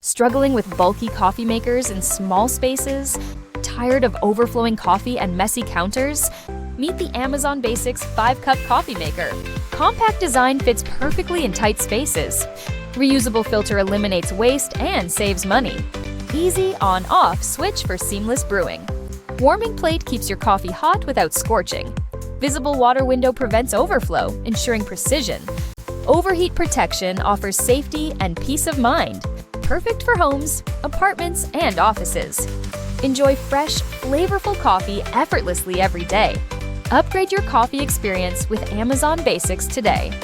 Struggling with bulky coffee makers in small spaces? Tired of overflowing coffee and messy counters? Meet the Amazon Basics 5-Cup Coffee Maker. Compact design fits perfectly in tight spaces. Reusable filter eliminates waste and saves money. Easy on-off switch for seamless brewing. Warming plate keeps your coffee hot without scorching. Visible water window prevents overflow, ensuring precision. Overheat Protection offers safety and peace of mind. Perfect for homes, apartments, and offices. Enjoy fresh, flavorful coffee effortlessly every day. Upgrade your coffee experience with Amazon Basics today.